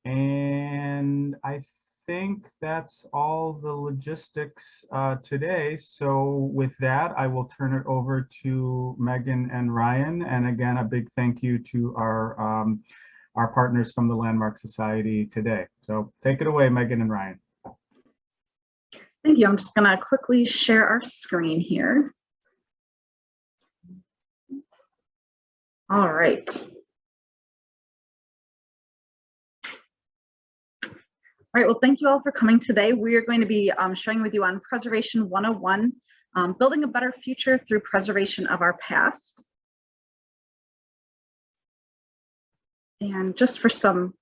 And I think that's all the logistics today. So with that, I will turn it over to Megan and Ryan. And again, a big thank you to our partners from the Landmark Society today. So take it away, Megan and Ryan. Thank you. I'm just going to quickly share our screen here. All right. All right, well, thank you all for coming today. We are going to be sharing with you on Preservation 101, building a better future through preservation of our past. And just for some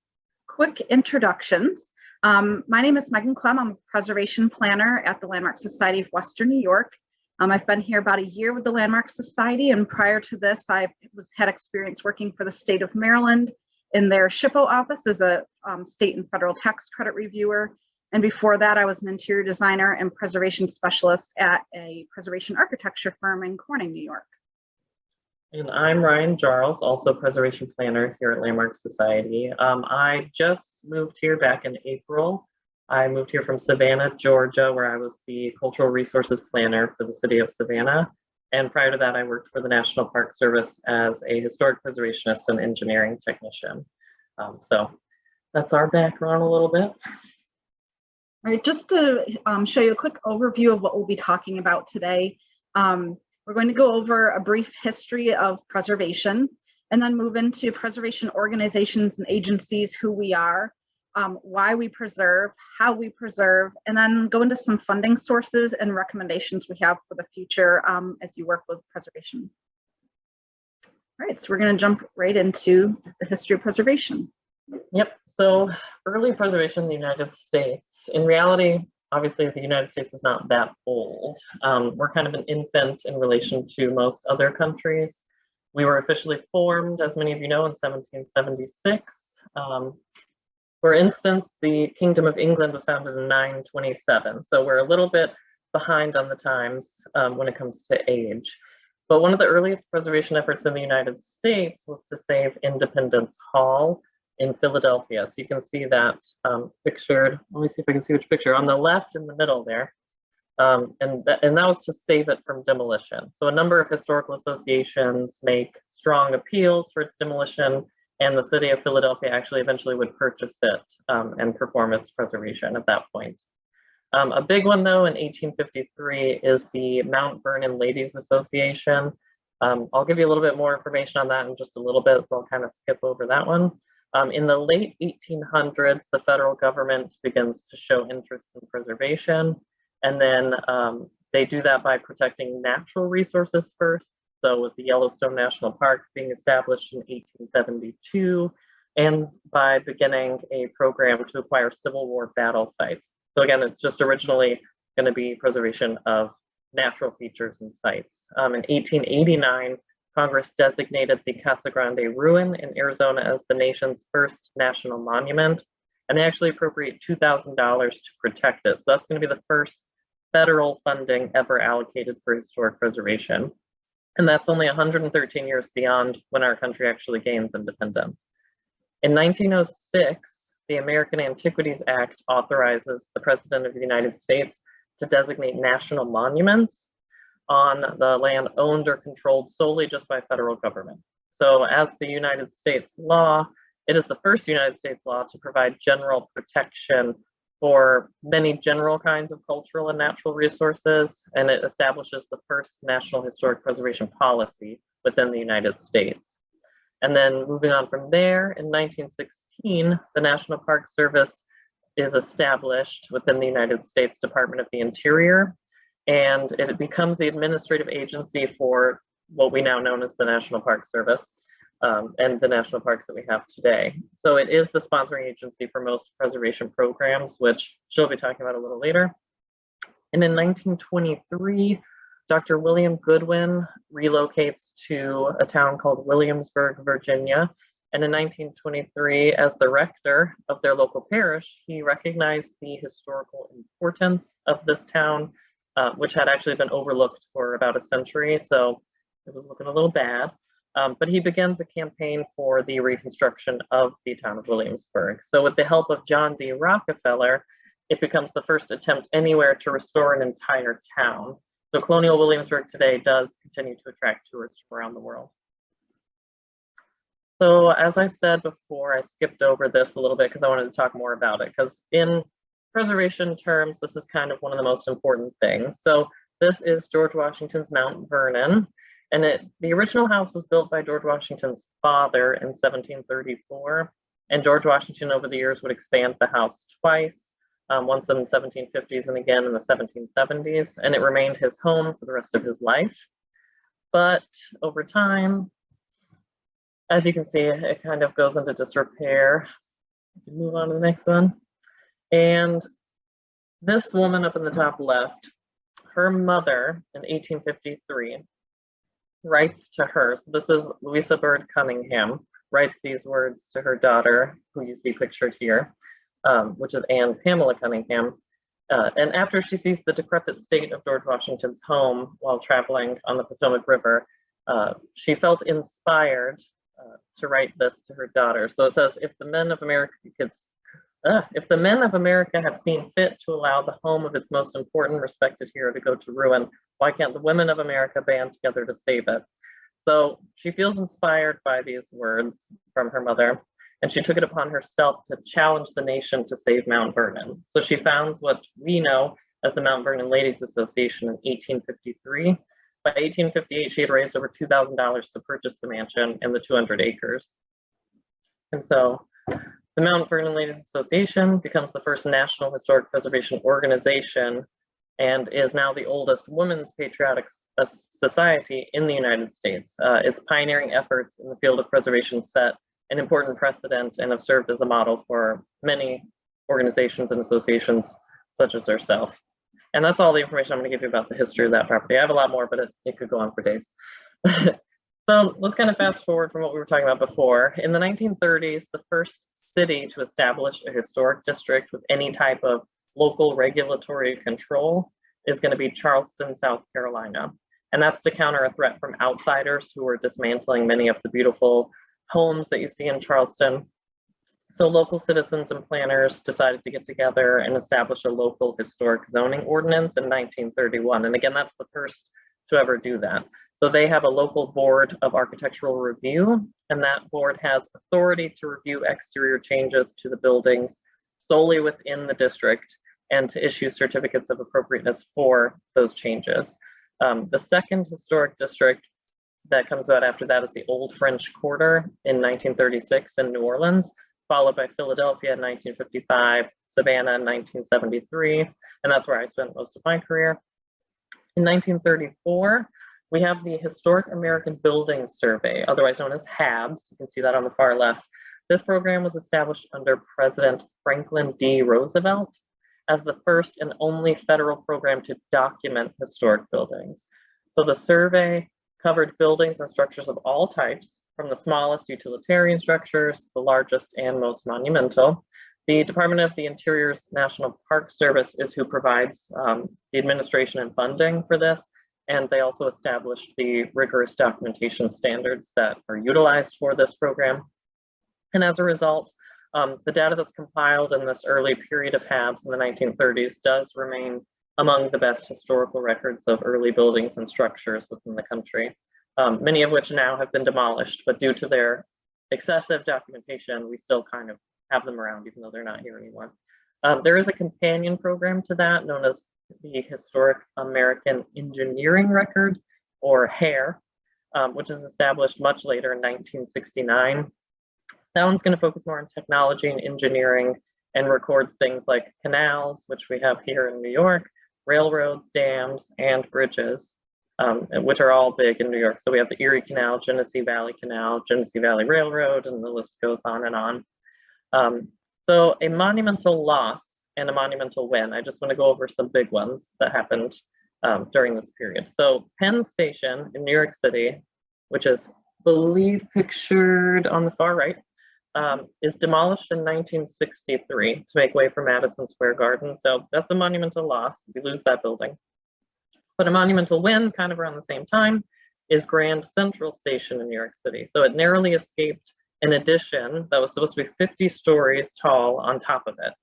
quick introductions, my name is Megan Clem. I'm a preservation planner at the Landmark Society of Western New York. I've been here about a year with the Landmark Society, and prior to this, I had experience working for the state of Maryland in their SHPO office as a state and federal tax credit reviewer. And before that, I was an interior designer and preservation specialist at a preservation architecture firm in Corning, New York. And I'm Ryan Jarls, also preservation planner here at Landmark Society. I just moved here back in April. I moved here from Savannah, Georgia, where I was the cultural resources planner for the city of Savannah. And prior to that, I worked for the National Park Service as a historic preservationist and engineering technician. So that's our background a little bit. All right, just to show you a quick overview of what we'll be talking about today. We're going to go over a brief history of preservation and then move into preservation organizations and agencies, who we are, why we preserve, how we preserve, and then go into some funding sources and recommendations we have for the future as you work with preservation. All right, so we're going to jump right into the history of preservation. Yep, so early preservation in the United States. In reality, obviously the United States is not that old. We're kind of an infant in relation to most other countries. We were officially formed, as many of you know, in 1776. For instance, the Kingdom of England was founded in 927, so we're a little bit behind on the times when it comes to age. But one of the earliest preservation efforts in the United States was to save Independence Hall in Philadelphia. So you can see that pictured. Let me see if I can see which picture. On the left in the middle there. And that was to save it from demolition. So a number of historical associations make strong appeals for its demolition, and the city of Philadelphia actually eventually would purchase it and perform its preservation at that point. A big one, though, in 1853 is the Mount Vernon Ladies Association. I'll give you a little bit more information on that in just a little bit, so I'll kind of skip over that one. In the late 1800s, the federal government begins to show interest in preservation, and then they do that by protecting natural resources first. So with the Yellowstone National Park being established in 1872, and by beginning a program to acquire Civil War battle sites. So again, it's just originally going to be preservation of natural features and sites. In 1889, Congress designated the Casa Grande ruin in Arizona as the nation's first national monument, and they actually appropriate $2,000 to protect it. So that's going to be the first federal funding ever allocated for historic preservation. And that's only 113 years beyond when our country actually gains independence. In 1906, the American Antiquities Act authorizes the President of the United States to designate national monuments on the land owned or controlled solely just by federal government. So as the United States law, it is the first United States law to provide general protection for many general kinds of cultural and natural resources, and it establishes the first national historic preservation policy within the United States. And then moving on from there, in 1916, the National Park Service is established within the United States Department of the Interior, and it becomes the administrative agency for what we now know as the National Park Service and the national parks that we have today. So it is the sponsoring agency for most preservation programs, which she'll be talking about a little later. And in 1923, Dr. William Goodwin relocates to a town called Williamsburg, Virginia. And in 1923, as the rector of their local parish, he recognized the historical importance of this town, which had actually been overlooked for about a century. So it was looking a little bad. But he begins a campaign for the reconstruction of the town of Williamsburg. So with the help of John D. Rockefeller, it becomes the first attempt anywhere to restore an entire town. So colonial Williamsburg today does continue to attract tourists from around the world. So as I said before, I skipped over this a little bit because I wanted to talk more about it, because in preservation terms, this is kind of one of the most important things. So this is George Washington's Mount Vernon, and the original house was built by George Washington's father in 1734, and George Washington over the years would expand the house twice, once in the 1750s and again in the 1770s, and it remained his home for the rest of his life. But over time, as you can see, it kind of goes into disrepair. We can move on to the next one. And this woman up in the top left, her mother in 1853 writes to her, so this is Louisa Bird Cunningham, writes these words to her daughter, who you see pictured here, which is Anne Pamela Cunningham. And after she sees the decrepit state of George Washington's home while traveling on the Potomac River, she felt inspired to write this to her daughter. So it says, if the men of America have seen fit to allow the home of its most important respected hero to go to ruin, why can't the women of America band together to save it? So she feels inspired by these words from her mother, and she took it upon herself to challenge the nation to save Mount Vernon. So she founds what we know as the Mount Vernon Ladies Association in 1853. By 1858, she had raised over $2,000 to purchase the mansion and the 200 acres. And so the Mount Vernon Ladies Association becomes the first national historic preservation organization and is now the oldest women's patriotic society in the United States. Its pioneering efforts in the field of preservation set an important precedent and have served as a model for many organizations and associations such as herself. And that's all the information I'm going to give you about the history of that property. I have a lot more, but it could go on for days. So let's kind of fast forward from what we were talking about before. In the 1930s, the first city to establish a historic district with any type of local regulatory control is going to be Charleston, South Carolina. And that's to counter a threat from outsiders who were dismantling many of the beautiful homes that you see in Charleston. So local citizens and planners decided to get together and establish a local historic zoning ordinance in 1931. And again, that's the first to ever do that. So they have a local board of architectural review, and that board has authority to review exterior changes to the buildings solely within the district and to issue certificates of appropriateness for those changes. The second historic district that comes out after that is the Old French Quarter in 1936 in New Orleans, followed by Philadelphia in 1955, Savannah in 1973, and that's where I spent most of my career. In 1934, we have the Historic American Buildings Survey, otherwise known as HABS. You can see that on the far left. This program was established under President Franklin D. Roosevelt as the first and only federal program to document historic buildings. So the survey covered buildings and structures of all types, from the smallest utilitarian structures to the largest and most monumental. The Department of the Interior's National Park Service is who provides the administration and funding for this, and they also established the rigorous documentation standards that are utilized for this program. And as a result, the data that's compiled in this early period of HABS in the 1930s does remain among the best historical records of early buildings and structures within the country. Many of which now have been demolished, but due to their excessive documentation, we still kind of have them around, even though they're not here anymore. There is a companion program to that known as the Historic American Engineering Record, or HARE, which is established much later in 1969. That one's going to focus more on technology and engineering and records things like canals, which we have here in New York, railroads, dams, and bridges. Which are all big in New York. So we have the Erie Canal, Genesee Valley Canal, Genesee Valley Railroad, and the list goes on and on. So a monumental loss and a monumental win. I just want to go over some big ones that happened during this period. So Penn Station in New York City, which is, I believe, pictured on the far right, is demolished in 1963 to make way for Madison Square Garden. So that's a monumental loss. We lose that building. But a monumental win, kind of around the same time, is Grand Central Station in New York City. So it narrowly escaped an addition that was supposed to be 50 stories tall on top of it.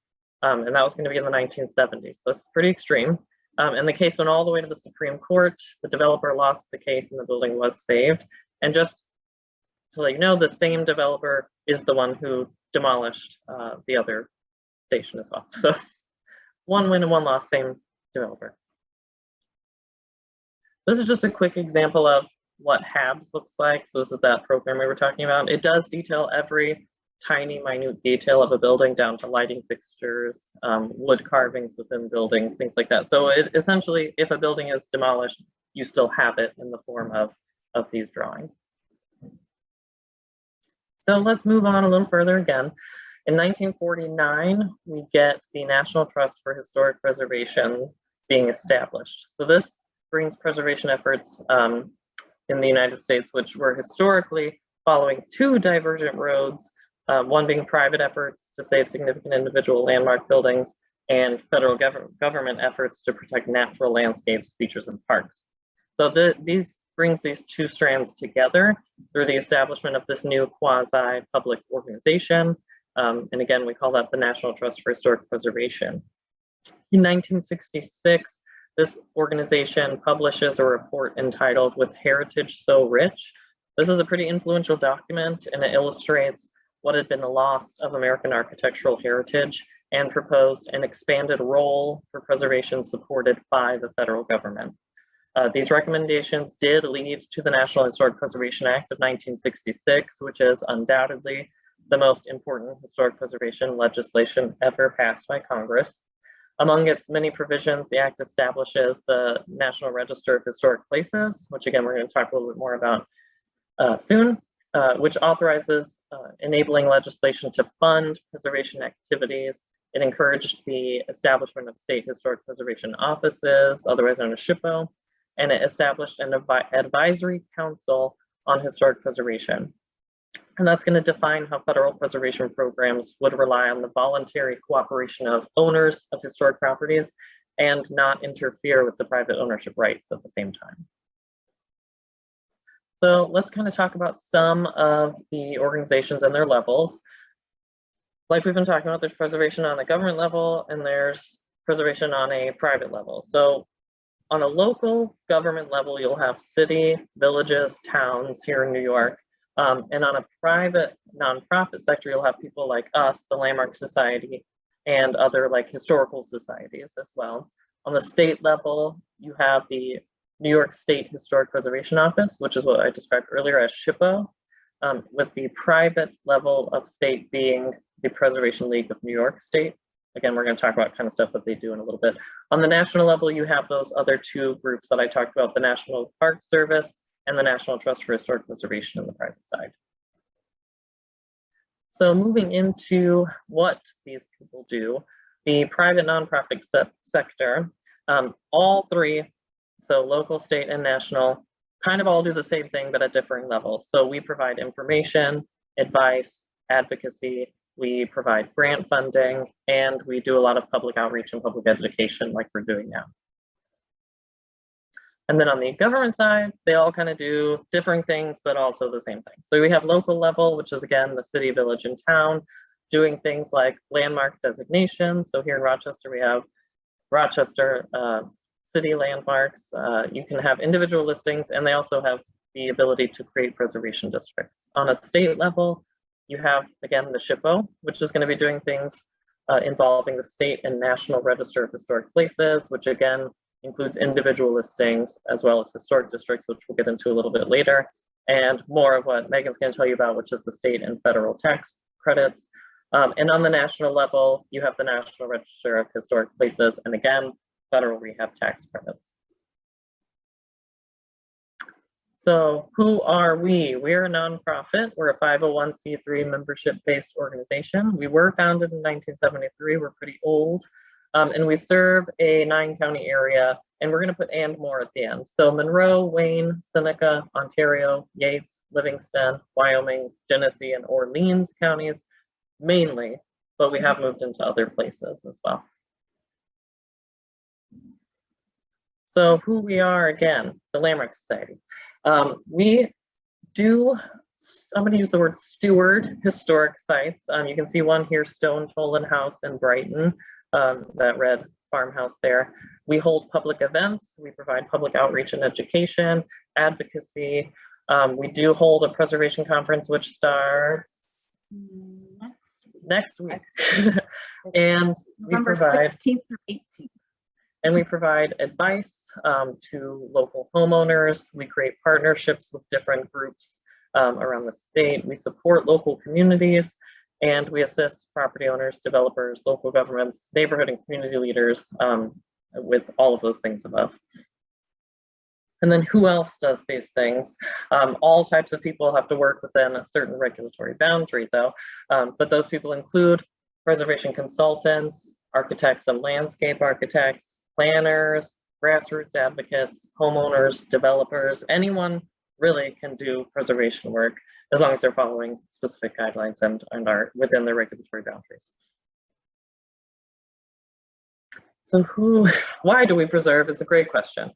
And that was going to be in the 1970s. So it's pretty extreme. And the case went all the way to the Supreme Court. The developer lost the case and the building was saved. And just to let you know, the same developer is the one who demolished the other station as well. So one win and one loss, same developer. This is just a quick example of what HABS looks like. So this is that program we were talking about. It does detail every tiny, minute detail of a building down to lighting fixtures, wood carvings within buildings, things like that. So it essentially, if a building is demolished, you still have it in the form of these drawings. So let's move on a little further again. In 1949, we get the National Trust for Historic Preservation being established. So this brings preservation efforts in the United States, which were historically following two divergent roads, one being private efforts to save significant individual landmark buildings and federal government efforts to protect natural landscapes, features, and parks. So these brings these two strands together through the establishment of this new quasi-public organization. And again, we call that the National Trust for Historic Preservation. In 1966, this organization publishes a report entitled "With Heritage So Rich." This is a pretty influential document, and it illustrates what had been lost of American architectural heritage and proposed an expanded role for preservation supported by the federal government. These recommendations did lead to the National Historic Preservation Act of 1966, which is undoubtedly the most important historic preservation legislation ever passed by Congress. Among its many provisions, the Act establishes the National Register of Historic Places, which again, we're going to talk a little bit more about soon, which authorizes enabling legislation to fund preservation activities. It encouraged the establishment of state historic preservation offices, otherwise known as SHPO, and it established an advisory council on historic preservation. And that's going to define how federal preservation programs would rely on the voluntary cooperation of owners of historic properties and not interfere with the private ownership rights at the same time. So let's kind of talk about some of the organizations and their levels. Like we've been talking about, there's preservation on a government level and there's preservation on a private level. So on a local government level, you'll have city, villages, towns here in New York. And on a private nonprofit sector, you'll have people like us, the Landmark Society, and other like historical societies as well. On the state level, you have the New York State Historic Preservation Office, which is what I described earlier as SHPO, with the private level of state being the Preservation League of New York State. Again, we're going to talk about kind of stuff that they do in a little bit. On the national level, you have those other two groups that I talked about, the National Park Service and the National Trust for Historic Preservation on the private side. So moving into what these people do, the private nonprofit sector, all three, so local, state, and national, kind of all do the same thing, but at differing levels. So we provide information, advice, advocacy, we provide grant funding, and we do a lot of public outreach and public education like we're doing now. And then on the government side, they all kind of do different things, but also the same thing. So we have local level, which is again, the city, village, and town, doing things like landmark designation. So here in Rochester, we have Rochester city landmarks. You can have individual listings, and they also have the ability to create preservation districts. On a state level, you have, again, the SHPO, which is going to be doing things involving the state and national register of historic places, which again, includes individual listings as well as historic districts, which we'll get into a little bit later, and more of what Megan's going to tell you about, which is the state and federal tax credits. And on the national level, you have the National Register of Historic Places, and again, federal rehab tax credits. So who are we? We're a nonprofit. We're a 501c3 membership-based organization. We were founded in 1973. We're pretty old. And we serve a 9-county area, and we're going to put "and more" at the end. So Monroe, Wayne, Seneca, Ontario, Yates, Livingston, Wyoming, Genesee, and Orleans counties mainly, but we have moved into other places as well. So who we are, again, the Landmark Society. We do, I'm going to use the word steward historic sites. You can see one here, Stone Tolan House in Brighton, that red farmhouse there. We hold public events. We provide public outreach and education, advocacy. We do hold a preservation conference, which starts next week. And November 16th through 18th. And we provide advice to local homeowners. We create partnerships with different groups around the state. We support local communities, and we assist property owners, developers, local governments, neighborhood and community leaders with all of those things above. And then who else does these things? All types of people have to work within a certain regulatory boundary though, but those people include preservation consultants, architects and landscape architects, planners, grassroots advocates, homeowners, developers, anyone really can do preservation work as long as they're following specific guidelines and are within their regulatory boundaries. So why do we preserve is a great question.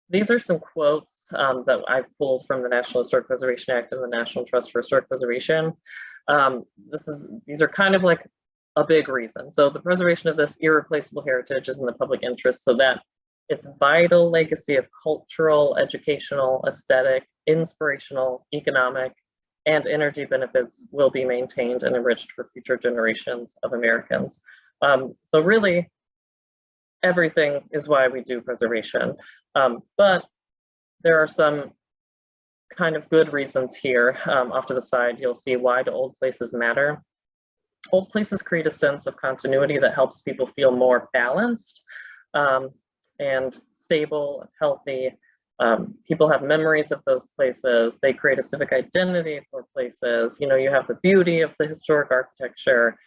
These are some quotes that I've pulled from the National Historic Preservation Act and the National Trust for Historic Preservation. These are kind of like a big reason. So the preservation of this irreplaceable heritage is in the public interest so that its vital legacy of cultural, educational, aesthetic, inspirational, economic, and energy benefits will be maintained and enriched for future generations of Americans. So really, everything is why we do preservation. But there are some kind of good reasons here. Off to the side, you'll see why do old places matter. Old places create a sense of continuity that helps people feel more balanced and stable, healthy. People have memories of those places. They create a civic identity for places. You know, you have the beauty of the historic architecture,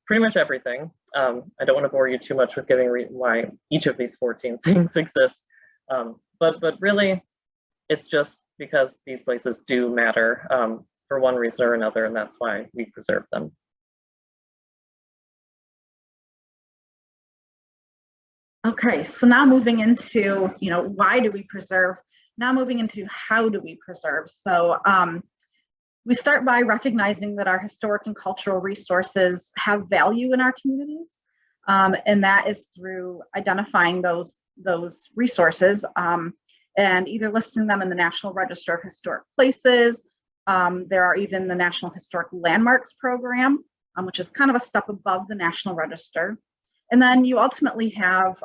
pretty much everything. I don't want to bore you too much with giving why each of these 14 things exists, but really, it's just because these places do matter for one reason or another, and that's why we preserve them. Okay, so now moving into, why do we preserve? Now moving into how do we preserve? So we start by recognizing that our historic and cultural resources have value in our communities. And that is through identifying those resources and either listing them in the National Register of Historic Places. There are even the National Historic Landmarks Program, which is kind of a step above the National Register. And then you ultimately have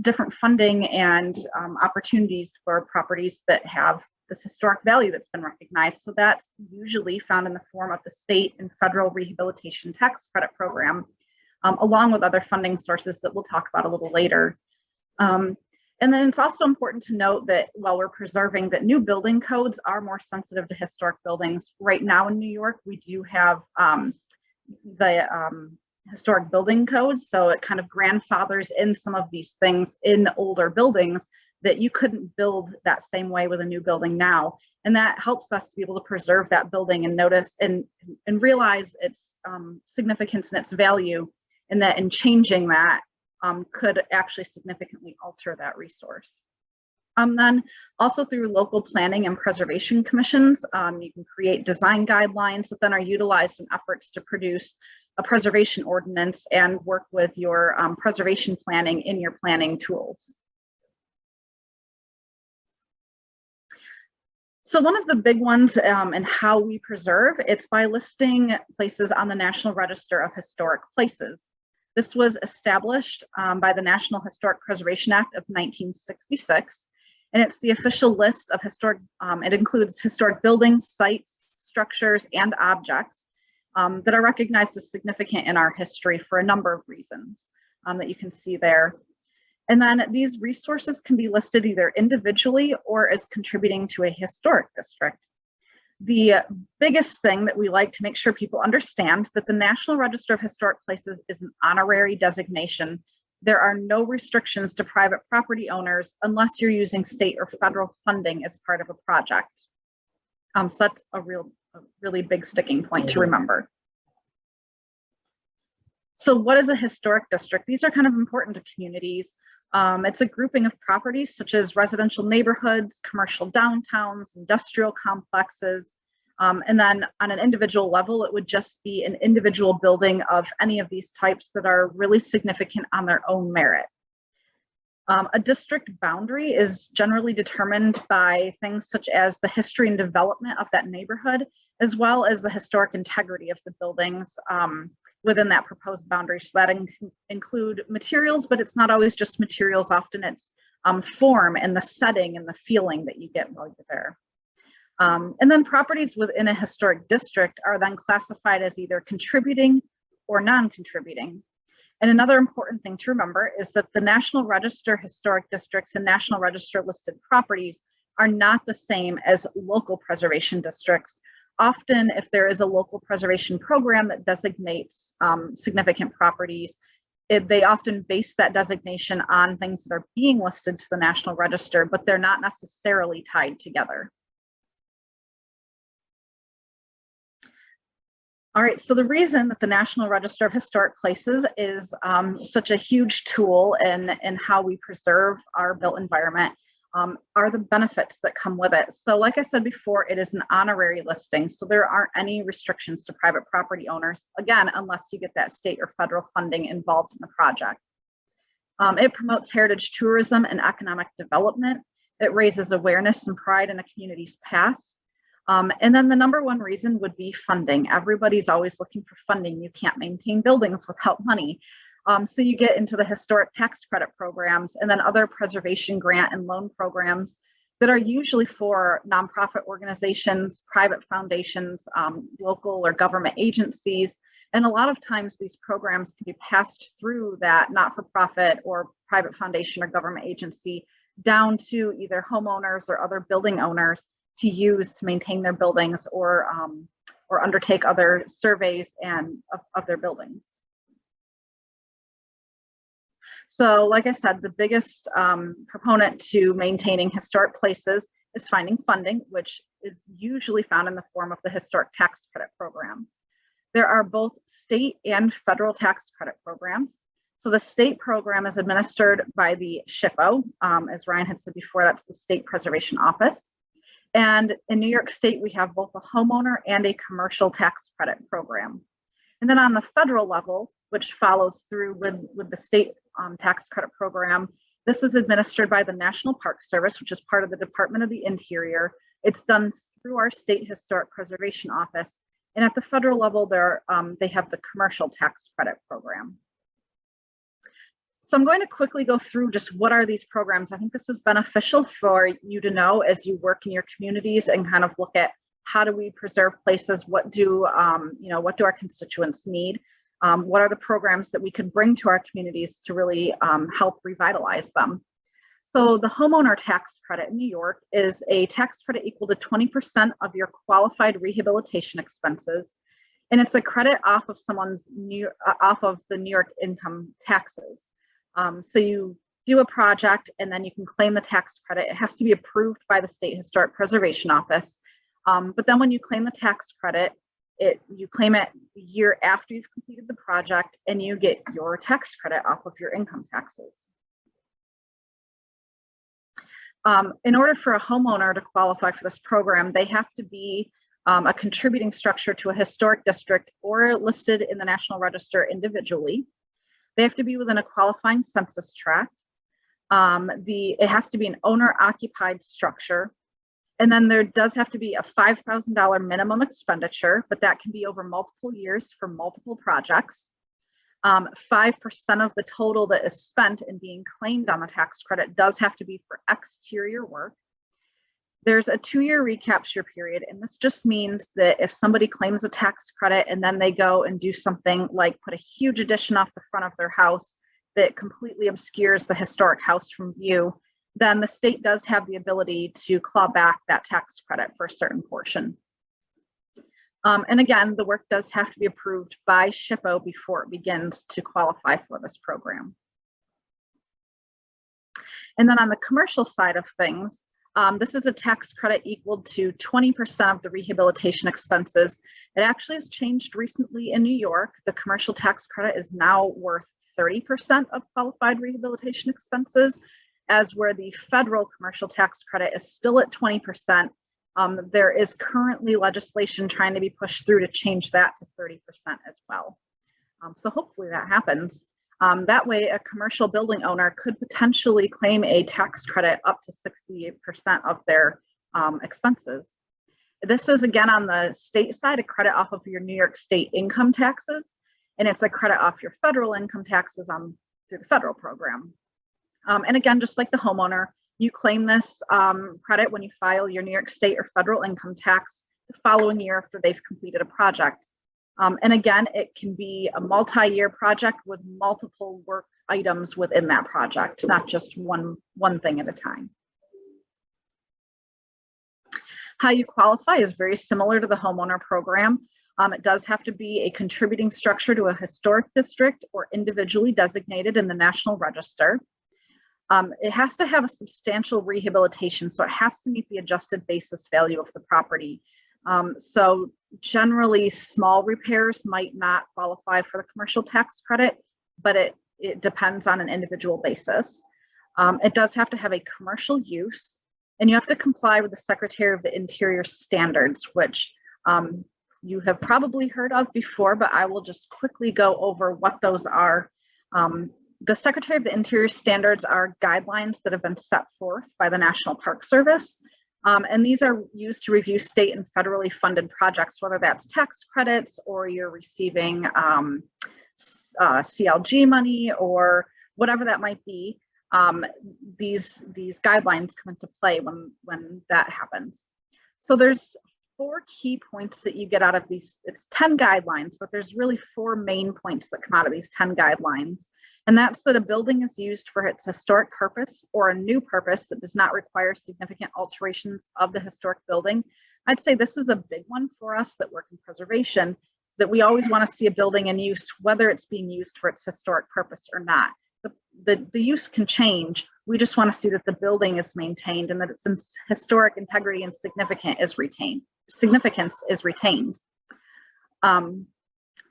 different funding and opportunities for properties that have this historic value that's been recognized. So that's usually found in the form of the state and federal Rehabilitation Tax Credit program, along with other funding sources that we'll talk about a little later. And then it's also important to note that while we're preserving, that new building codes are more sensitive to historic buildings. Right now in New York, we do have the historic building codes. So it kind of grandfathers in some of these things in older buildings that you couldn't build that same way with a new building now. And that helps us to be able to preserve that building and notice and realize its significance and its value, and that in changing that could actually significantly alter that resource. Then also through local planning and preservation commissions, you can create design guidelines that then are utilized in efforts to produce a preservation ordinance and work with your preservation planning in your planning tools. So one of the big ones in how we preserve, it's by listing places on the National Register of Historic Places. This was established by the National Historic Preservation Act of 1966, and it's the official list of historic, it includes historic buildings, sites, structures, and objects that are recognized as significant in our history for a number of reasons that you can see there. And then these resources can be listed either individually or as contributing to a historic district. The biggest thing that we like to make sure people understand that the National Register of Historic Places is an honorary designation. There are no restrictions to private property owners unless you're using state or federal funding as part of a project. So that's a really big sticking point to remember. So what is a historic district? These are kind of important to communities. It's a grouping of properties such as residential neighborhoods, commercial downtowns, industrial complexes, and then on an individual level, it would just be an individual building of any of these types that are really significant on their own merit. A district boundary is generally determined by things such as the history and development of that neighborhood, as well as the historic integrity of the buildings within that proposed boundary. So that include materials, but it's not always just materials. Often it's form and the setting and the feeling that you get while you're there. And then properties within a historic district are then classified as either contributing or non-contributing. And another important thing to remember is that the National Register historic districts and National Register listed properties are not the same as local preservation districts. Often, if there is a local preservation program that designates significant properties, they often base that designation on things that are being listed to the National Register, but they're not necessarily tied together. All right, so the reason that the National Register of Historic Places is such a huge tool in how we preserve our built environment are the benefits that come with it. So like I said before, it is an honorary listing, so there aren't any restrictions to private property owners, again, unless you get that state or federal funding involved in the project. It promotes heritage tourism and economic development. It raises awareness and pride in a community's past. And then the number one reason would be funding. Everybody's always looking for funding. You can't maintain buildings without money. So you get into the historic tax credit programs and then other preservation grant and loan programs that are usually for nonprofit organizations, private foundations, local or government agencies. And a lot of times these programs can be passed through that not-for-profit or private foundation or government agency down to either homeowners or other building owners to use to maintain their buildings or undertake other surveys of their buildings. So like I said, the biggest proponent to maintaining historic places is finding funding, which is usually found in the form of the historic tax credit programs. There are both state and federal tax credit programs. So the state program is administered by the SHPO. As Ryan had said before, that's the State Preservation Office. And in New York State, we have both a homeowner and a commercial tax credit program. And then on the federal level, which follows through with the state tax credit program, this is administered by the National Park Service, which is part of the Department of the Interior. It's done through our State Historic Preservation Office. And at the federal level, they have the commercial tax credit program. So I'm going to quickly go through just what are these programs. I think this is beneficial for you to know as you work in your communities and kind of look at how do we preserve places, what do our constituents need, what are the programs that we could bring to our communities to really help revitalize them. So the homeowner tax credit in New York is a tax credit equal to 20% of your qualified rehabilitation expenses. And it's a credit off of the New York income taxes. So you do a project and then you can claim the tax credit. It has to be approved by the State Historic Preservation Office. But then when you claim the tax credit, you claim it the year after you've completed the project and you get your tax credit off of your income taxes. In order for a homeowner to qualify for this program, they have to be a contributing structure to a historic district or listed in the National Register individually. They have to be within a qualifying census tract. It has to be an owner-occupied structure. And then there does have to be a $5,000 minimum expenditure, but that can be over multiple years for multiple projects. 5% of the total that is spent in being claimed on the tax credit does have to be for exterior work. There's a 2-year recapture period, and this just means that if somebody claims a tax credit and then they go and do something like put a huge addition off the front of their house that completely obscures the historic house from view, then the state does have the ability to claw back that tax credit for a certain portion. And again, the work does have to be approved by SHPO before it begins to qualify for this program. And then on the commercial side of things, this is a tax credit equal to 20% of the rehabilitation expenses. It actually has changed recently in New York. The commercial tax credit is now worth 30% of qualified rehabilitation expenses, as where the federal commercial tax credit is still at 20%. There is currently legislation trying to be pushed through to change that to 30% as well. So hopefully that happens. That way, a commercial building owner could potentially claim a tax credit up to 68% of their expenses. This is, again, on the state side, a credit off of your New York State income taxes, and it's a credit off your federal income taxes through the federal program. And again, just like the homeowner, you claim this credit when you file your New York State or federal income tax the following year after they've completed a project. And again, it can be a multi-year project with multiple work items within that project, not just one thing at a time. How you qualify is very similar to the homeowner program. It does have to be a contributing structure to a historic district or individually designated in the National Register. It has to have a substantial rehabilitation, so it has to meet the adjusted basis value of the property. So generally, small repairs might not qualify for the commercial tax credit, but it depends on an individual basis. It does have to have a commercial use, and you have to comply with the Secretary of the Interior standards, which you have probably heard of before, but I will just quickly go over what those are. The Secretary of the Interior standards are guidelines that have been set forth by the National Park Service. And these are used to review state and federally funded projects, whether that's tax credits or you're receiving CLG money or whatever that might be. These guidelines come into play when that happens. So there's 4 key points that you get out of these. It's 10 guidelines, but there's really 4 main points that come out of these 10 guidelines. And that's that a building is used for its historic purpose or a new purpose that does not require significant alterations of the historic building. I'd say this is a big one for us that work in preservation, is that we always want to see a building in use, whether it's being used for its historic purpose or not. The use can change. We just want to see that the building is maintained and that its historic integrity and significance is retained.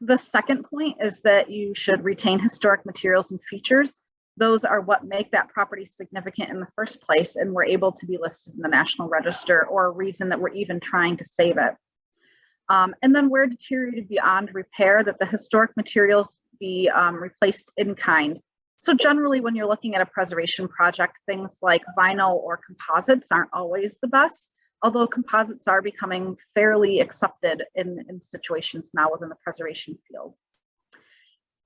The second point is that you should retain historic materials and features. Those are what make that property significant in the first place, and we're able to be listed in the National Register, or a reason that we're even trying to save it. And then where deteriorated beyond repair, that the historic materials be replaced in kind. So generally, when you're looking at a preservation project, things like vinyl or composites aren't always the best, although composites are becoming fairly accepted in situations now within the preservation field.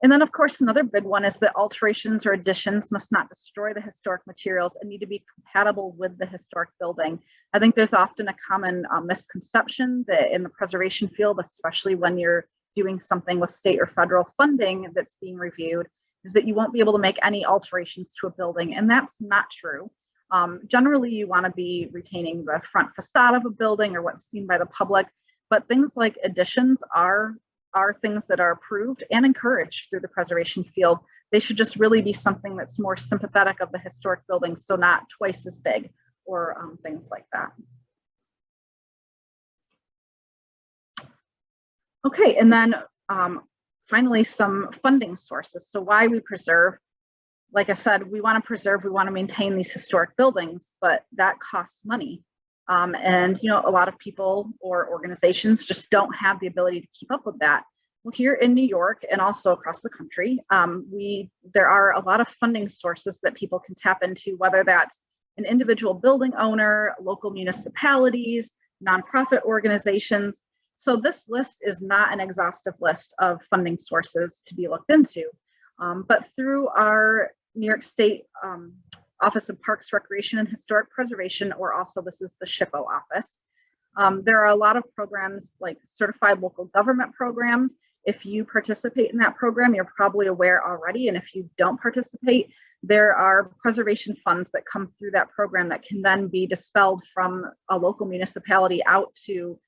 And then, of course, another big one is that alterations or additions must not destroy the historic materials and need to be compatible with the historic building. I think there's often a common misconception that in the preservation field, especially when you're doing something with state or federal funding that's being reviewed, is that you won't be able to make any alterations to a building, and that's not true. Generally, you want to be retaining the front facade of a building or what's seen by the public, but things like additions are things that are approved and encouraged through the preservation field. They should just really be something that's more sympathetic of the historic building, so not twice as big or things like that. Okay, and then finally, some funding sources. So why we preserve. Like I said, we want to preserve, we want to maintain these historic buildings, but that costs money. And a lot of people or organizations just don't have the ability to keep up with that. Well, here in New York and also across the country, there are a lot of funding sources that people can tap into, whether that's an individual building owner, local municipalities, nonprofit organizations. So this list is not an exhaustive list of funding sources to be looked into. But through our New York State Office of Parks, Recreation, and Historic Preservation, or also this is the SHPO office, there are a lot of programs like certified local government programs. If you participate in that program, you're probably aware already. And if you don't participate, there are preservation funds that come through that program that can then be dispelled from a local municipality out to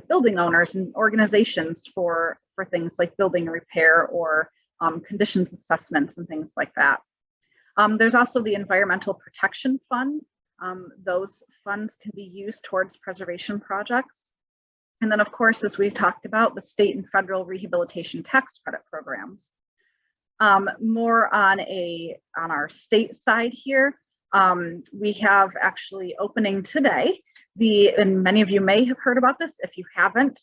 building owners and organizations for things like building repair or conditions assessments and things like that. There's also the Environmental Protection Fund. Those funds can be used towards preservation projects. And then, of course, as we talked about, the state and federal rehabilitation tax credit programs. More on our state side here, we have actually opening today. And many of you may have heard about this. If you haven't,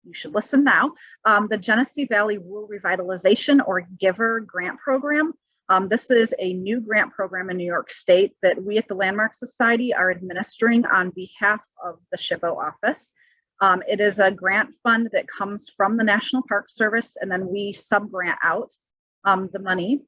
you should listen now. The Genesee Valley Rural Revitalization, or GIVER grant program. This is a new grant program in New York State that we at the Landmark Society are administering on behalf of the SHPO office. It is a grant fund that comes from the National Park Service, and then we sub-grant out the money.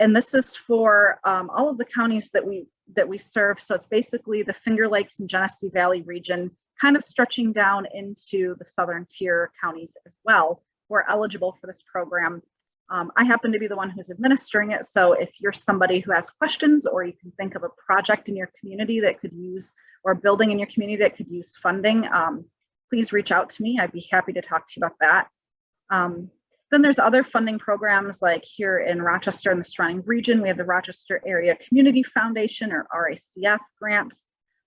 And this is for all of the counties that we serve. So it's basically the Finger Lakes and Genesee Valley region, kind of stretching down into the southern tier counties as well, who are eligible for this program. I happen to be the one who's administering it. So if you're somebody who has questions, or you can think of a project in your community that could use, or a building in your community that could use funding, please reach out to me. I'd be happy to talk to you about that. Then there's other funding programs, like here in Rochester and the surrounding region, we have the Rochester Area Community Foundation, or RACF grants,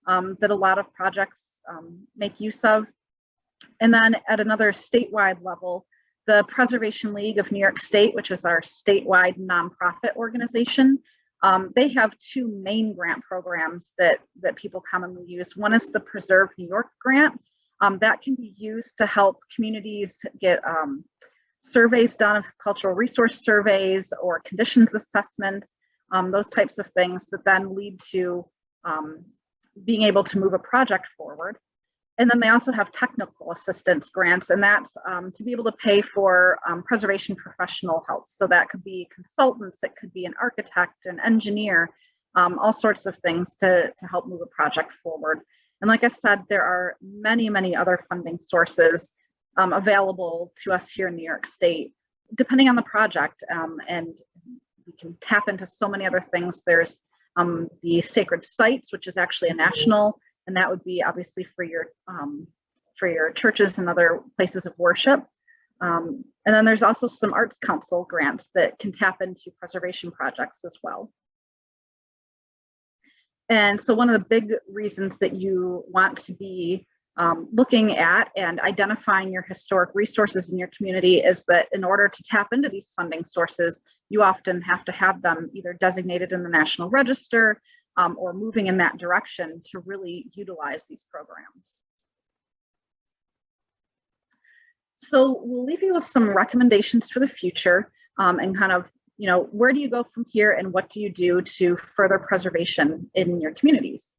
that a lot of projects make use of. And then at another statewide level, the Preservation League of New York State, which is our statewide nonprofit organization, they have two main grant programs that people commonly use. One is the Preserve New York grant. That can be used to help communities get surveys done, cultural resource surveys or conditions assessments, those types of things that then lead to being able to move a project forward. And then they also have technical assistance grants, and that's to be able to pay for preservation professional help. So that could be consultants, it could be an architect, an engineer, all sorts of things to help move a project forward. And like I said, there are many, many other funding sources available to us here in New York State, depending on the project. And we can tap into so many other things. There's the sacred sites, which is actually a national, and that would be obviously for your churches and other places of worship. And then there's also some Arts Council grants that can tap into preservation projects as well. And so one of the big reasons that you want to be looking at and identifying your historic resources in your community is that in order to tap into these funding sources, you often have to have them either designated in the National Register or moving in that direction to really utilize these programs. So we'll leave you with some recommendations for the future and kind of, where do you go from here and what do you do to further preservation in your communities?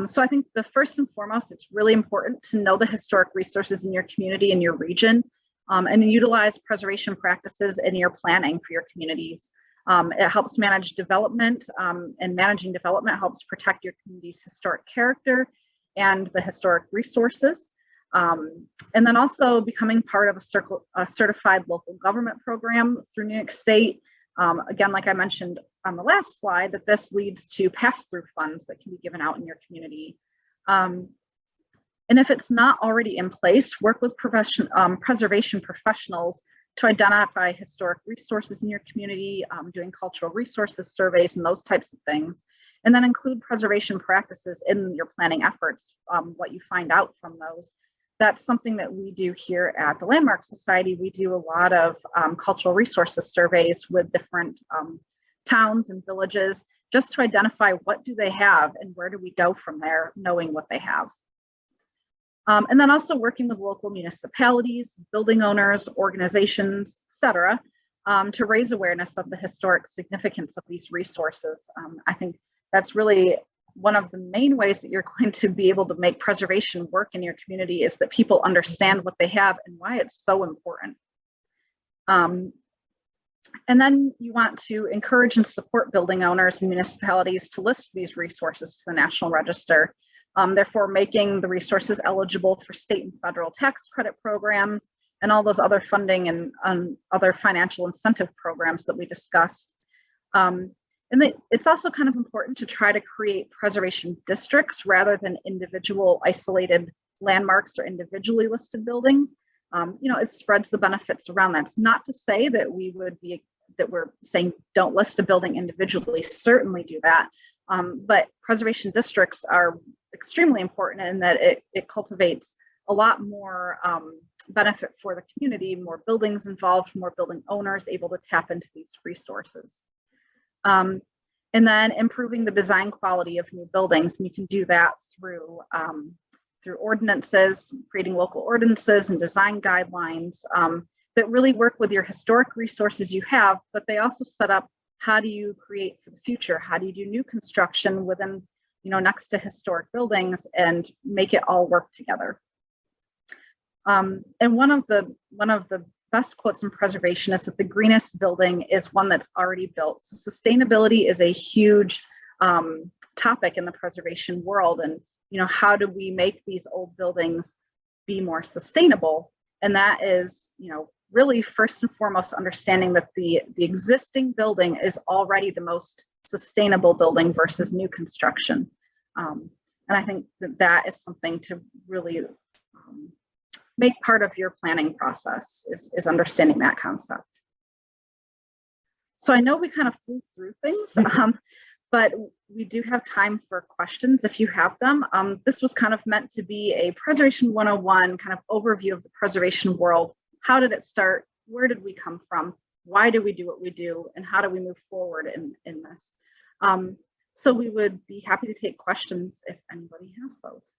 So I think the first and foremost, it's really important to know the historic resources in your community and your region and utilize preservation practices in your planning for your communities. It helps manage development, and managing development helps protect your community's historic character and the historic resources. And then also becoming part of a certified local government program through New York State. Again, like I mentioned on the last slide, that this leads to pass-through funds that can be given out in your community. And if it's not already in place, work with preservation professionals to identify historic resources in your community, doing cultural resources surveys and those types of things. And then include preservation practices in your planning efforts, what you find out from those. That's something that we do here at the Landmark Society. We do a lot of cultural resources surveys with different towns and villages, just to identify what do they have and where do we go from there, knowing what they have. And then also working with local municipalities, building owners, organizations, etc., to raise awareness of the historic significance of these resources. I think that's really one of the main ways that you're going to be able to make preservation work in your community, is that people understand what they have and why it's so important. And then you want to encourage and support building owners and municipalities to list these resources to the National Register, therefore making the resources eligible for state and federal tax credit programs and all those other funding and other financial incentive programs that we discussed. And it's also kind of important to try to create preservation districts rather than individual isolated landmarks or individually listed buildings. It spreads the benefits around. That's not to say that we're saying don't list a building individually. Certainly do that. But preservation districts are extremely important in that it cultivates a lot more benefit for the community, more buildings involved, more building owners able to tap into these resources. And then improving the design quality of new buildings. And you can do that through ordinances, creating local ordinances and design guidelines that really work with your historic resources you have, but they also set up how do you create for the future? How do you do new construction within, next to historic buildings and make it all work together? And one of the best quotes in preservation is that the greenest building is one that's already built. So sustainability is a huge topic in the preservation world. And, how do we make these old buildings be more sustainable? And that is, really first and foremost, understanding that the existing building is already the most sustainable building versus new construction. And I think that is something to really make part of your planning process is understanding that concept. So I know we kind of flew through things, but we do have time for questions if you have them. This was kind of meant to be a Preservation 101 kind of overview of the preservation world. How did it start? Where did we come from? Why do we do what we do? And how do we move forward in this? So we would be happy to take questions if anybody has those.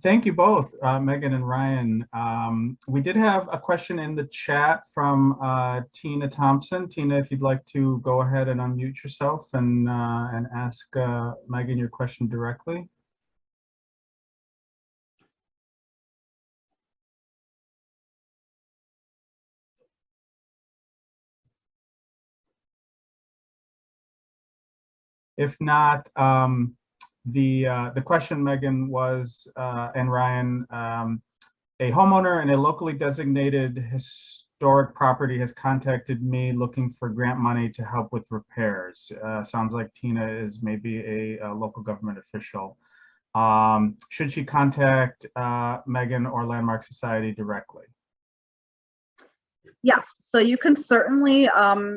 Thank you both, Megan and Ryan. We did have a question in the chat from Tina Thompson. Tina, if you'd like to go ahead and unmute yourself and ask Megan your question directly. If not, the question, Megan, was, and Ryan, a homeowner in a locally designated historic property has contacted me looking for grant money to help with repairs. Sounds like Tina is maybe a local government official. Should she contact Megan or Landmark Society directly? Yes, so you can certainly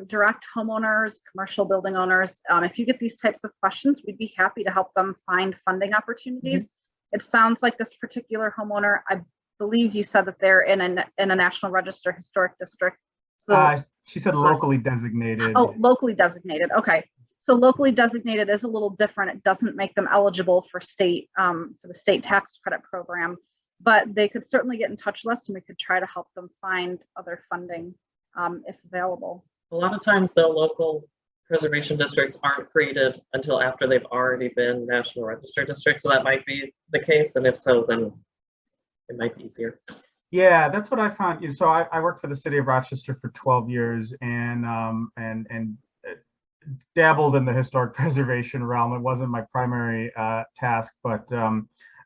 direct homeowners, commercial building owners. If you get these types of questions, we'd be happy to help them find funding opportunities. It sounds like this particular homeowner, I believe you said that they're in a National Register historic district. So she said locally designated. Oh, locally designated. Okay. So locally designated is a little different. It doesn't make them eligible for the state tax credit program. But they could certainly get in touch with us and we could try to help them find other funding if available. A lot of times though, local preservation districts aren't created until after they've already been National Register districts. So that might be the case. And if so, then it might be easier. Yeah, that's what I found. So I worked for the city of Rochester for 12 years and dabbled in the historic preservation realm. It wasn't my primary task, but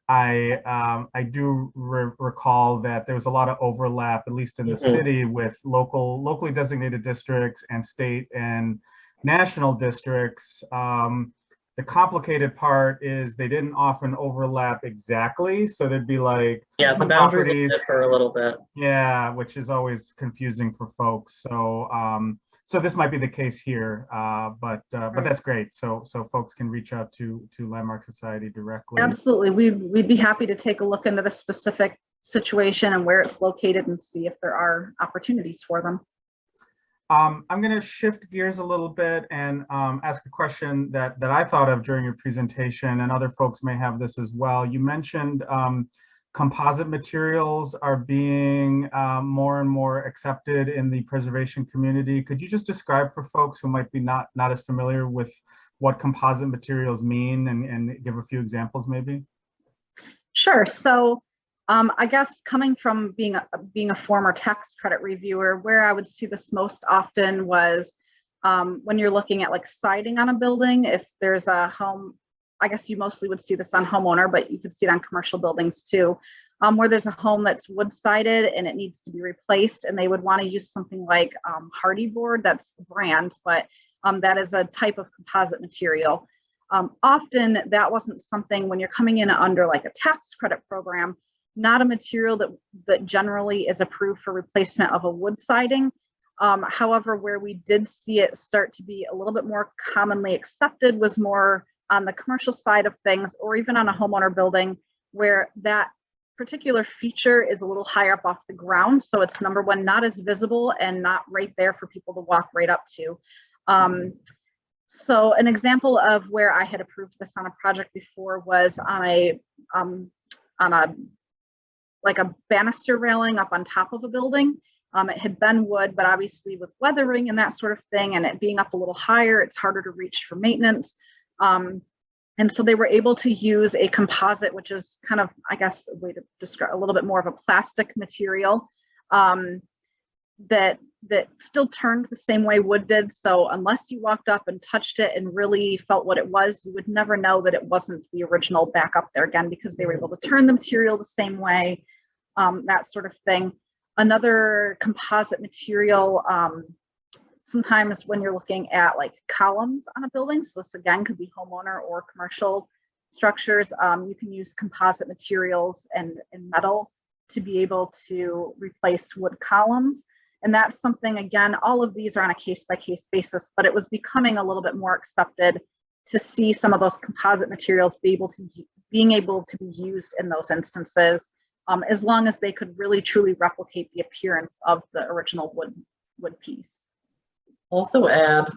I do recall that there was a lot of overlap, at least in the city, with locally designated districts and state and national districts. The complicated part is they didn't often overlap exactly. So there'd be like, yeah, the boundaries differ a little bit. Yeah, which is always confusing for folks. So so this might be the case here, but that's great. So folks can reach out to Landmark Society directly. Absolutely, we'd be happy to take a look into the specific situation and where it's located and see if there are opportunities for them. I'm going to shift gears a little bit and ask a question that I thought of during your presentation, and other folks may have this as well. You mentioned composite materials are being more and more accepted in the preservation community. Could you just describe for folks who might be not as familiar with what composite materials mean and give a few examples maybe? Sure. So I guess coming from being a former tax credit reviewer, where I would see this most often was when you're looking at like siding on a building. If there's a home, I guess you mostly would see this on homeowner, but you could see it on commercial buildings too, where there's a home that's wood sided and it needs to be replaced, and they would want to use something like hardy board. That's a brand, but that is a type of composite material. Often that wasn't something, when you're coming in under like a tax credit program, not a material that generally is approved for replacement of a wood siding. However, where we did see it start to be a little bit more commonly accepted was more on the commercial side of things, or even on a homeowner building, where that particular feature is a little higher up off the ground. So it's number one, not as visible and not right there for people to walk right up to. So an example of where I had approved this on a project before was on a like a banister railing up on top of a building. It had been wood, but obviously with weathering and that sort of thing, and it being up a little higher, it's harder to reach for maintenance. And so they were able to use a composite, which is kind of, I guess, a way to describe a little bit more of a plastic material that still turned the same way wood did. So unless you walked up and touched it and really felt what it was, you would never know that it wasn't the original back up there again, because they were able to turn the material the same way, that sort of thing. Another composite material, sometimes when you're looking at like columns on a building, so this again could be homeowner or commercial structures, you can use composite materials and metal to be able to replace wood columns. And that's something, again, all of these are on a case-by-case basis, but it was becoming a little bit more accepted to see some of those composite materials being able to be used in those instances, as long as they could really truly replicate the appearance of the original wood piece. Also add,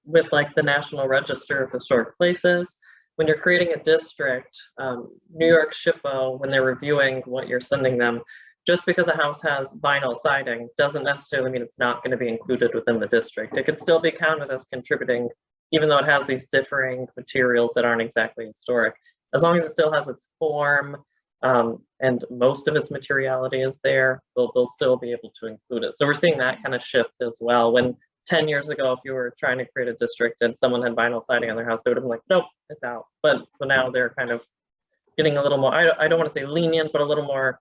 with like the National Register of Historic Places, when you're creating a district, New York SHPO, when they're reviewing what you're sending them, just because a house has vinyl siding doesn't necessarily mean it's not going to be included within the district. It could still be counted as contributing, even though it has these differing materials that aren't exactly historic. As long as it still has its form, and most of its materiality is there, they'll still be able to include it. So we're seeing that kind of shift as well. When 10 years ago, if you were trying to create a district and someone had vinyl siding on their house, they would have been like, nope, it's out. But so now they're kind of getting a little more, I don't want to say lenient, but a little more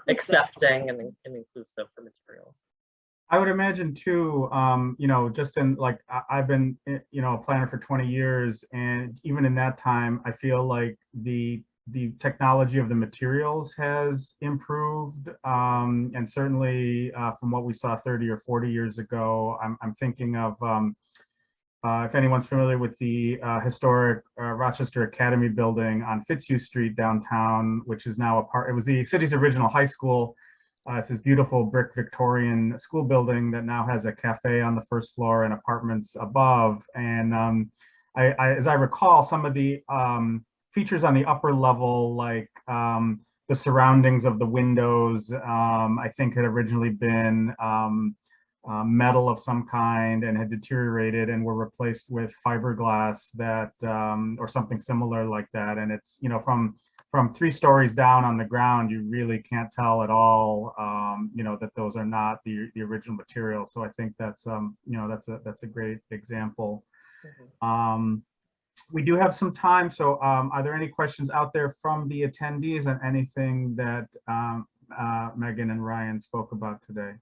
accepting and inclusive for materials. I would imagine too, you know, just in like, I've been, you know, a planner for 20 years, and even in that time, I feel like the technology of the materials has improved, and certainly from what we saw 30 or 40 years ago. I'm thinking of, if anyone's familiar with the historic Rochester Academy building on Fitzhugh Street downtown, which is now it was the city's original high school. It's this beautiful brick Victorian school building that now has a cafe on the first floor and apartments above. And as I recall, some of the features on the upper level, like the surroundings of the windows, I think had originally been metal of some kind and had deteriorated and were replaced with fiberglass that, or something similar like that. And it's, you know, from 3 stories down on the ground, you really can't tell at all, you know, that those are not the original material. So I think that's, you know, that's a great example. Mm-hmm. We do have some time, so are there any questions out there from the attendees on anything that Megan and Ryan spoke about today?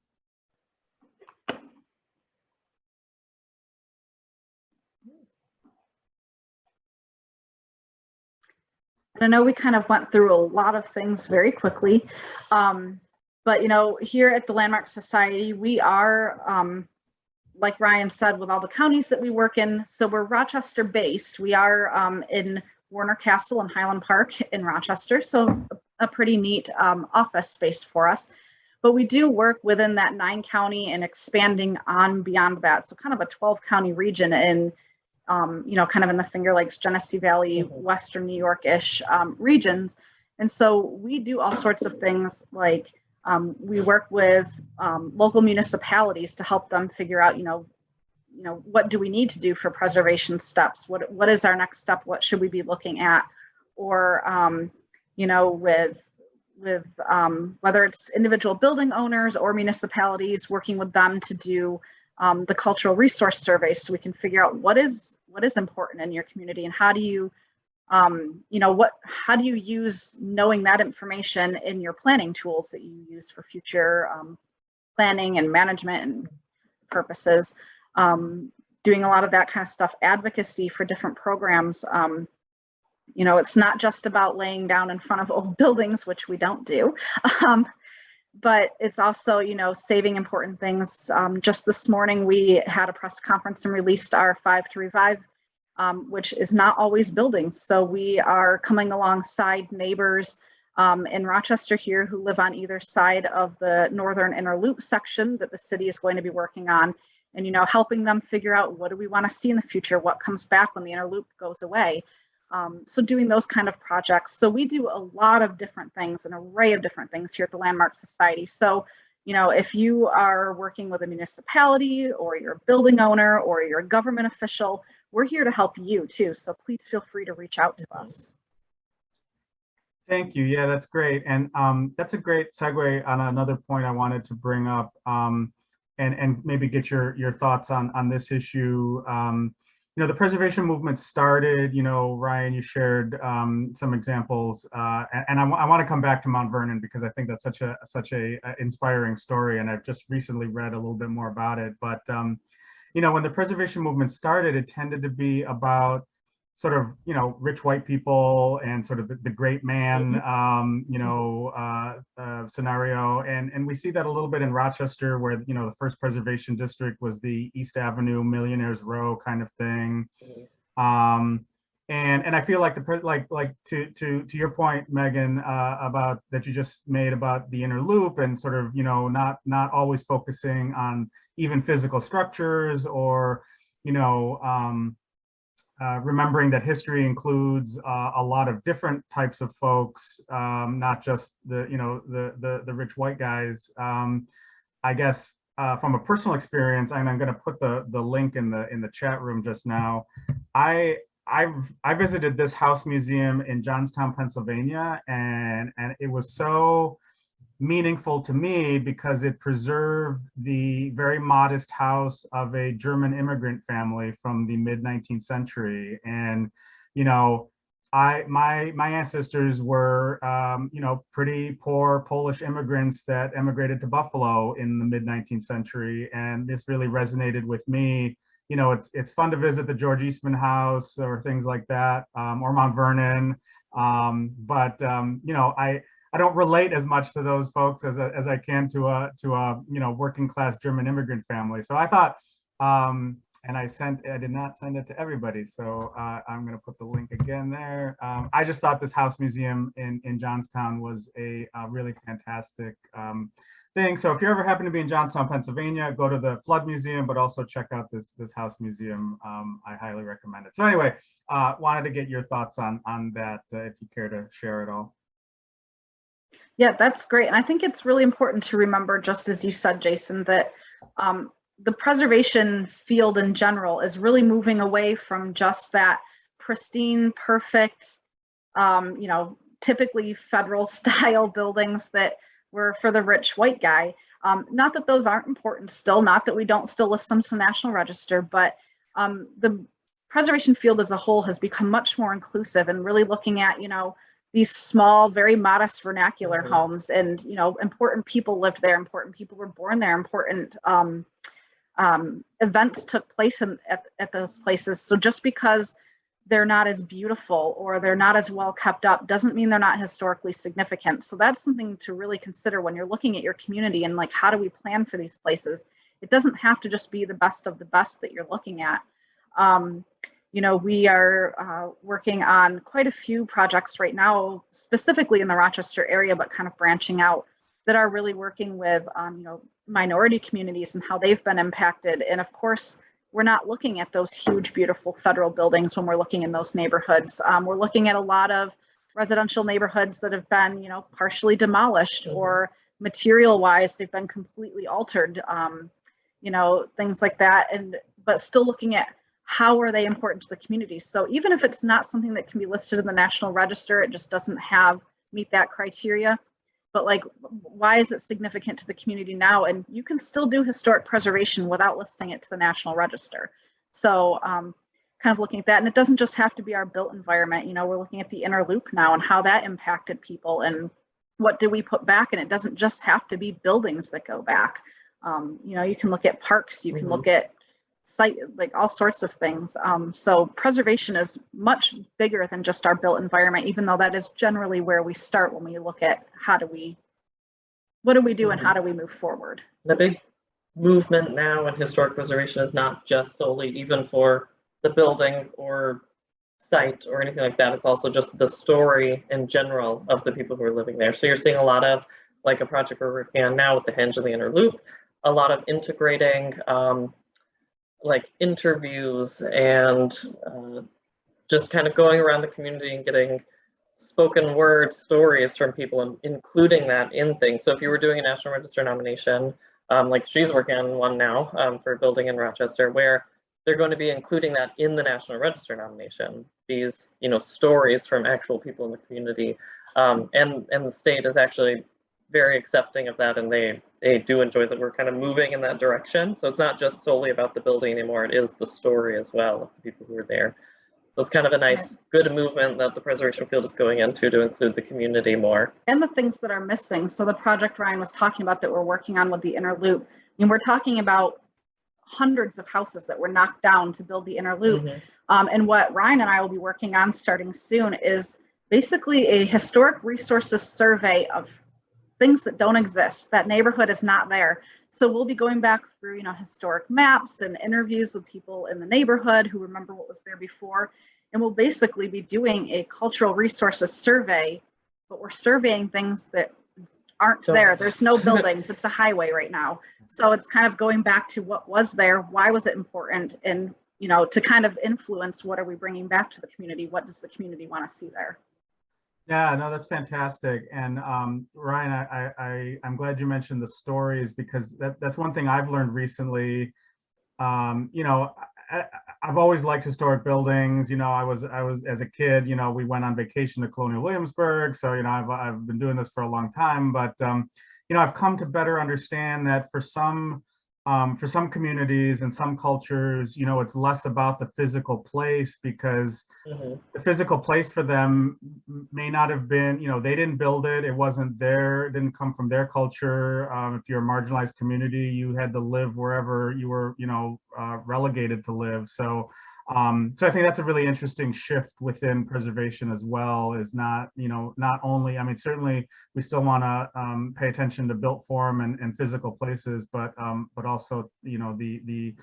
I know we kind of went through a lot of things very quickly, but you know, here at the Landmark Society, we are, like Ryan said, with all the counties that we work in, so we're Rochester based. We are in Warner Castle and Highland Park in Rochester, so a pretty neat office space for us. But we do work within that 9 county and expanding on beyond that, so kind of a 12 county region in, you know, kind of in the Finger Lakes, Genesee Valley, Western New York-ish regions. And so we do all sorts of things, like we work with local municipalities to help them figure out, you know, what do we need to do for preservation steps? What is our next step? What should we be looking at? Or, you know, with whether it's individual building owners or municipalities, working with them to do the cultural resource survey, so we can figure out what is important in your community, and how do you, you know, how do you use knowing that information in your planning tools that you use for future planning and management and purposes. Doing a lot of that kind of stuff, advocacy for different programs. You know, it's not just about laying down in front of old buildings, which we don't do. But it's also, you know, saving important things. Just this morning, we had a press conference and released our 5 to Revive, which is not always buildings. So we are coming alongside neighbors in Rochester here who live on either side of the northern inner loop section that the city is going to be working on, and helping them figure out what do we want to see in the future, what comes back when the inner loop goes away. So doing those kind of projects. So we do a lot of different things, an array of different things here at the Landmark Society. So if you are working with a municipality, or you're a building owner, or you're a government official, we're here to help you too. So please feel free to reach out to us. Thank you. Yeah, that's great. And that's a great segue on another point I wanted to bring up, and maybe get your thoughts on this issue. The preservation movement started, Ryan, you shared some examples, and I want to come back to Mount Vernon because I think that's such a inspiring story, and I've just recently read a little bit more about it. But when the preservation movement started, it tended to be about sort of rich white people and sort of the great man scenario, and we see that a little bit in Rochester, where the first preservation district was the East Avenue Millionaires Row kind of thing. And I feel like to your point, Megan, about that you just made about the inner loop, and sort of not always focusing on even physical structures, or remembering that history includes a lot of different types of folks, not just the rich white guys. I guess from a personal experience, and I'm going to put the link in the chat room just now. I visited this house museum in Johnstown, Pennsylvania, and it was so meaningful to me because it preserved the very modest house of a German immigrant family from the mid-19th century. And my ancestors were pretty poor Polish immigrants that emigrated to Buffalo in the mid-19th century, and this really resonated with me. It's fun to visit the George Eastman House or things like that, or Mount Vernon, but I don't relate as much to those folks as I can to a working class German immigrant family. So I thought, and I did not send it to everybody. So I'm going to put the link again there. I just thought this house museum in Johnstown was a really fantastic thing. So if you ever happen to be in Johnstown, Pennsylvania, go to the Flood Museum, but also check out this house museum. I highly recommend it. So anyway, wanted to get your thoughts on that, if you care to share it all. Yeah, that's great. And I think it's really important to remember, just as you said, Jason, that the preservation field in general is really moving away from just that pristine, perfect, typically federal style buildings that were for the rich white guy. Not that those aren't important still, not that we don't still list them to the National Register, but the preservation field as a whole has become much more inclusive, and really looking at, these small, very modest vernacular homes, and important people lived there, important people were born there, important events took place at those places. So just because they're not as beautiful or they're not as well kept up doesn't mean they're not historically significant. So that's something to really consider when you're looking at your community, and how do we plan for these places. It doesn't have to just be the best of the best that you're looking at. We are working on quite a few projects right now, specifically in the Rochester area, but kind of branching out, that are really working with, minority communities and how they've been impacted. And of course, we're not looking at those huge, beautiful federal buildings when we're looking in those neighborhoods. We're looking at a lot of residential neighborhoods that have been, partially demolished, or material-wise, they've been completely altered, things like that. But still looking at how are they important to the community. So even if it's not something that can be listed in the National Register, it just doesn't meet that criteria. But why is it significant to the community now? And you can still do historic preservation without listing it to the National Register. So kind of looking at that, and it doesn't just have to be our built environment. We're looking at the inner loop now and how that impacted people, and what do we put back? And it doesn't just have to be buildings that go back. You can look at parks, you can look at site, all sorts of things. So preservation is much bigger than just our built environment, even though that is generally where we start when we look at what do we do and how do we move forward. The big movement now in historic preservation is not just solely even for the building or site or anything like that. It's also just the story in general of the people who are living there. So you're seeing a lot of, like a project we're working on now with the Hinge and the Inner Loop, a lot of integrating like interviews and just kind of going around the community and getting spoken word stories from people and including that in things. So if you were doing a National Register nomination, like she's working on one now for a building in Rochester, where they're going to be including that in the National Register nomination, these, you know, stories from actual people in the community. And the state is actually very accepting of that, and they do enjoy that we're kind of moving in that direction. So it's not just solely about the building anymore, it is the story as well of the people who are there. So it's kind of a nice, good movement that the preservation field is going into to include the community more. And the things that are missing. So the project Ryan was talking about that we're working on with the Inner Loop, I mean, we're talking about hundreds of houses that were knocked down to build the Inner Loop. And what Ryan and I will be working on starting soon is basically a historic resources survey of things that don't exist. That neighborhood is not there. So we'll be going back through, you know, historic maps and interviews with people in the neighborhood who remember what was there before. And we'll basically be doing a cultural resources survey, but we're surveying things that aren't there. There's no buildings. It's a highway right now. So it's kind of going back to what was there, why was it important, and, you know, to kind of influence what are we bringing back to the community? What does the community want to see there? Yeah, no, that's fantastic. And Ryan, I'm glad you mentioned the stories, because that's one thing I've learned recently. You know, I've always liked historic buildings. You know, I was as a kid, you know, we went on vacation to Colonial Williamsburg. So, you know, I've been doing this for a long time, but, you know, I've come to better understand that for some communities and some cultures, you know, it's less about the physical place, because the physical place for them may not have been, you know, they didn't build it. It wasn't there. It didn't come from their culture. If you're a marginalized community, you had to live wherever you were, you know, relegated to live. So I think that's a really interesting shift within preservation as well, is not, you know, not only, I mean, certainly we still want to pay attention to built form and physical places, but also, you know, the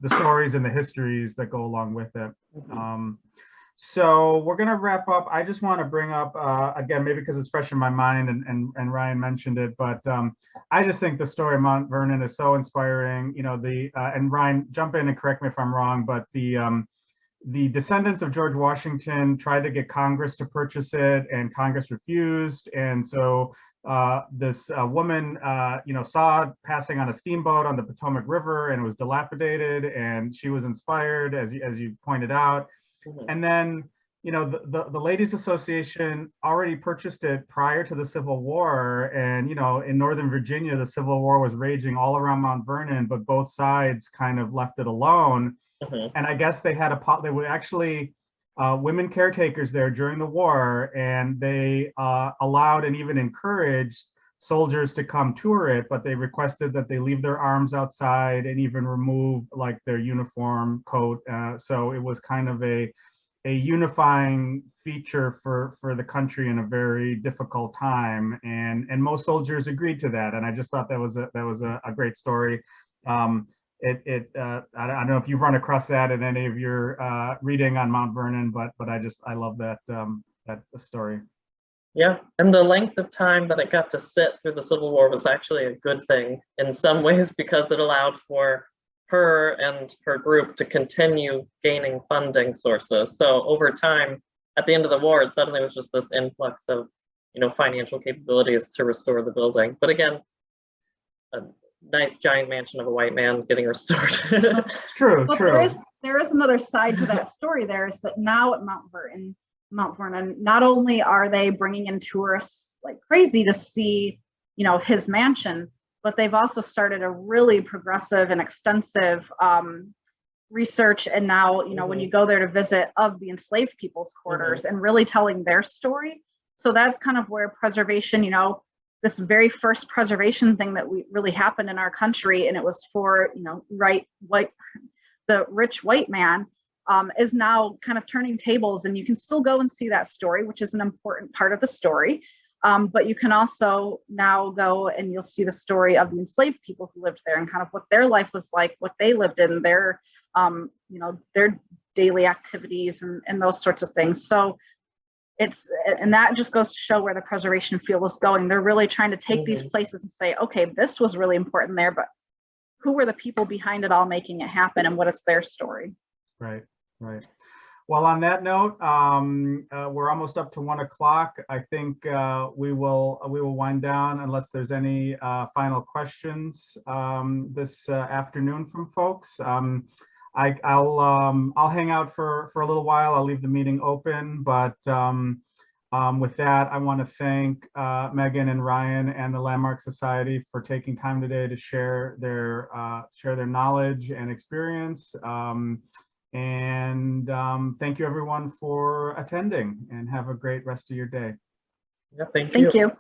stories and the histories that go along with it. So we're going to wrap up. I just want to bring up, again, maybe because it's fresh in my mind, and Ryan mentioned it, but I just think the story of Mount Vernon is so inspiring. You know, and Ryan, jump in and correct me if I'm wrong, but the descendants of George Washington tried to get Congress to purchase it, and Congress refused. And so this woman, you know, saw it passing on a steamboat on the Potomac River, and it was dilapidated, and she was inspired, as you pointed out. And then, you know, the Ladies Association already purchased it prior to the Civil War. And, you know, in Northern Virginia, the Civil War was raging all around Mount Vernon, but both sides kind of left it alone. And I guess they were actually women caretakers there during the war, and they allowed and even encouraged soldiers to come tour it, but they requested that they leave their arms outside and even remove like their uniform coat. So it was kind of a unifying feature for the country in a very difficult time, and most soldiers agreed to that. And I just thought that was a great story. I don't know if you've run across that in any of your reading on Mount Vernon, but I love that story. Yeah, and the length of time that it got to sit through the Civil War was actually a good thing in some ways, because it allowed for her and her group to continue gaining funding sources. So over time, at the end of the war, it suddenly was just this influx of, you know, financial capabilities to restore the building. But again, a nice giant mansion of a white man getting restored. True. There is another side to that story. There is that now at Mount Vernon, not only are they bringing in tourists like crazy to see, you know, his mansion, but they've also started a really progressive and extensive research. And now, you know, when you go there to visit, of the enslaved people's quarters and really telling their story. So that's kind of where preservation, you know, this very first preservation thing that really happened in our country, and it was for, you know, the rich white man, is now kind of turning tables. And you can still go and see that story, which is an important part of the story. But you can also now go and you'll see the story of the enslaved people who lived there and kind of what their life was like, what they lived in, their, you know, their daily activities and those sorts of things. So and that just goes to show where the preservation field is going. They're really trying to take these places and say, okay, this was really important there, but who were the people behind it all making it happen, and what is their story? Right, right. Well, on that note, we're almost up to 1 o'clock. I think we will wind down unless there's any final questions this afternoon from folks. I'll hang out for a little while. I'll leave the meeting open, but with that, I want to thank Megan and Ryan and the Landmark Society for taking time today to share their knowledge and experience. Thank you everyone for attending, and have a great rest of your day. Yeah, thank you. Thank you.